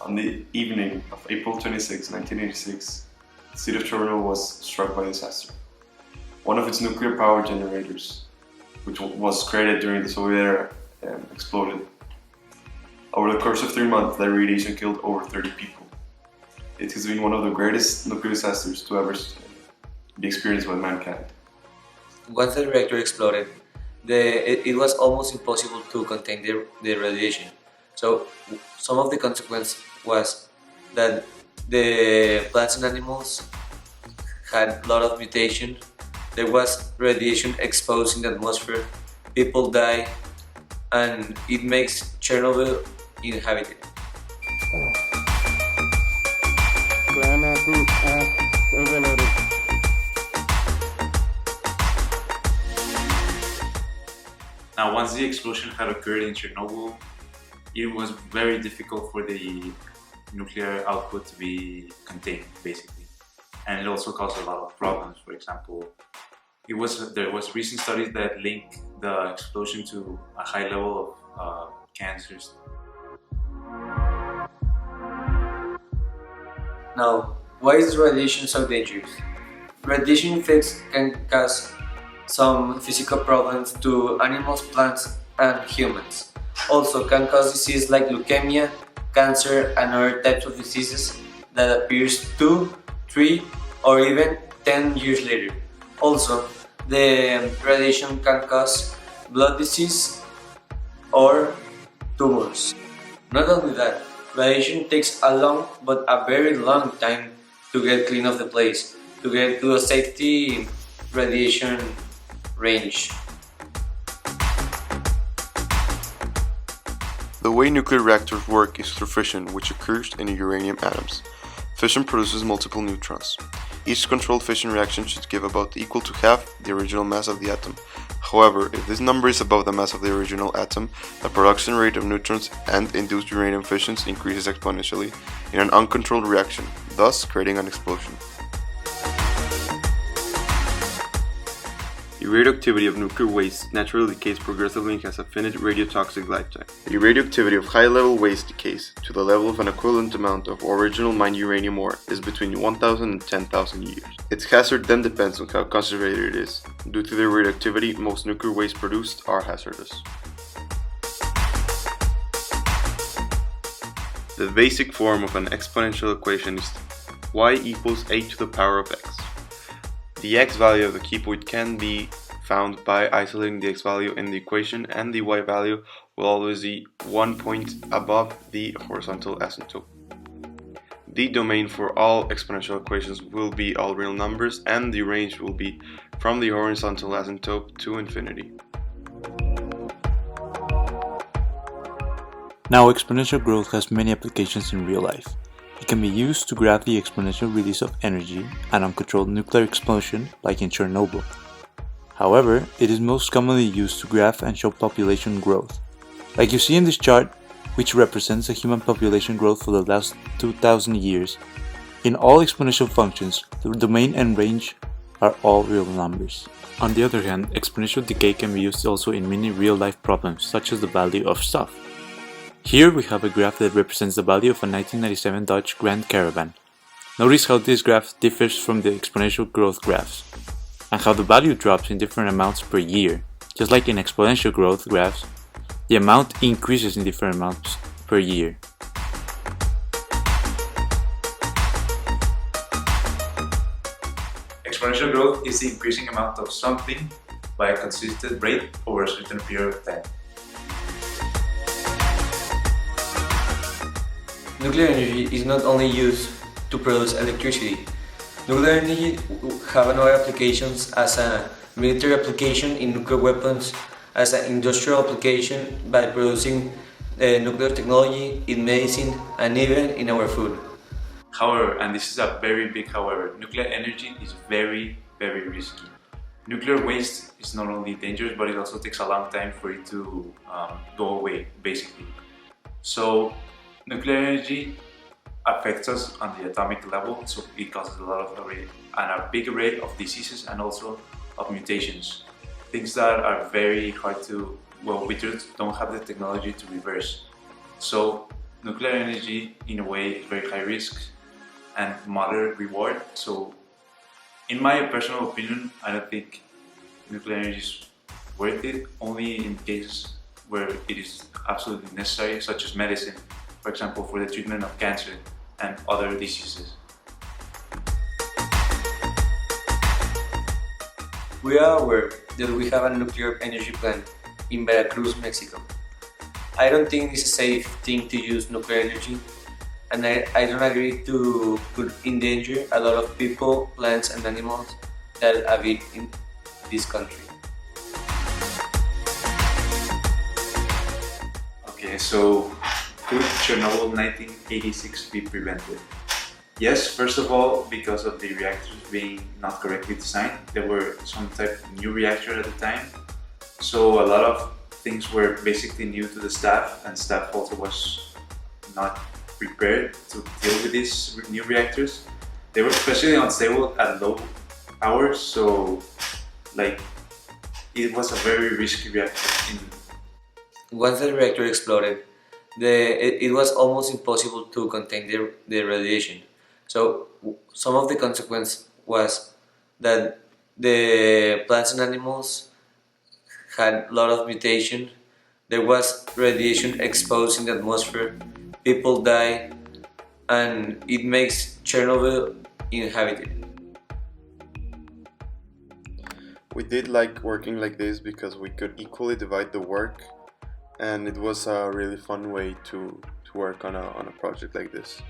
On the evening of April 26, 1986, the city of Chernobyl was struck by disaster. One of its nuclear power generators, which was created during the Soviet era, exploded. Over the course of 3 months, that radiation killed over 30 people. It has been one of the greatest nuclear disasters to ever be experienced by mankind. Once the reactor exploded, it was almost impossible to contain the radiation. So some of the consequence was that the plants and animals had a lot of mutation. There was radiation exposed in the atmosphere, people die, and it makes Chernobyl inhabited. Now, once the explosion had occurred in Chernobyl, it was very difficult for the nuclear output to be contained, basically. And it also caused a lot of problems. For example, there was recent studies that link the explosion to a high level of cancers. Now, why is radiation so dangerous? Radiation effects can cause some physical problems to animals, plants, and humans. Also can cause diseases like leukemia, cancer, and other types of diseases that appears 2, 3, or even 10 years later. Also, the radiation can cause blood disease or tumors. Not only that, radiation takes a long but a very long time to get clean of the place, to get to a safety radiation range. The way nuclear reactors work is through fission, which occurs in uranium atoms. Fission produces multiple neutrons. Each controlled fission reaction should give about equal to half the original mass of the atom. However, if this number is above the mass of the original atom, the production rate of neutrons and induced uranium fissions increases exponentially in an uncontrolled reaction, thus creating an explosion. The radioactivity of nuclear waste naturally decays progressively and has a finite radiotoxic lifetime. The radioactivity of high-level waste decays to the level of an equivalent amount of original mined uranium ore is between 1,000 and 10,000 years. Its hazard then depends on how concentrated it is. Due to their radioactivity, most nuclear waste produced are hazardous. The basic form of an exponential equation is y equals a to the power of x. The x value of the key point can be found by isolating the x value in the equation, and the y value will always be 1 point above the horizontal asymptote. The domain for all exponential equations will be all real numbers, and the range will be from the horizontal asymptote to infinity. Now, exponential growth has many applications in real life. It can be used to graph the exponential release of energy, an uncontrolled nuclear explosion like in Chernobyl. However, it is most commonly used to graph and show population growth, like you see in this chart, which represents the human population growth for the last 2,000 years. In all exponential functions, the domain and range are all real numbers. On the other hand, exponential decay can be used also in many real-life problems, such as the value of stuff. Here we have a graph that represents the value of a 1997 Dodge Grand Caravan. Notice how this graph differs from the exponential growth graphs, and how the value drops in different amounts per year. Just like in exponential growth graphs, the amount increases in different amounts per year. Exponential growth is the increasing amount of something by a consistent rate over a certain period of time. Nuclear energy is not only used to produce electricity. Nuclear energy have another applications as a military application in nuclear weapons, as an industrial application by producing nuclear technology in medicine, and even in our food. However, and this is a very big however, nuclear energy is very, very risky. Nuclear waste is not only dangerous, but it also takes a long time for it to go away, basically. So nuclear energy affects us on the atomic level, so it causes a lot of array and a big array of diseases and also of mutations. Things that are very hard to, well, we just don't have the technology to reverse. So nuclear energy, in a way, is very high risk and moderate reward. So, in my personal opinion, I don't think nuclear energy is worth it, only in cases where it is absolutely necessary, such as medicine, for example, for the treatment of cancer and other diseases. We are aware that we have a nuclear energy plant in Veracruz, Mexico. I don't think it's a safe thing to use nuclear energy, and I don't agree to put in danger a lot of people, plants and animals that live in this country. Okay, so could Chernobyl 1986 be prevented? Yes, first of all, because of the reactors being not correctly designed. There were some type of new reactor at the time, so a lot of things were basically new to the staff, and staff also was not prepared to deal with these new reactors. They were especially unstable at low hours, so like it was a very risky reactor. Once the reactor exploded, it was almost impossible to contain the radiation. So some of the consequence was that the plants and animals had a lot of mutation. There was radiation exposed in the atmosphere. People died, and it makes Chernobyl inhabited. We did like working like this because we could equally divide the work, and it was a really fun way to work on a project like this.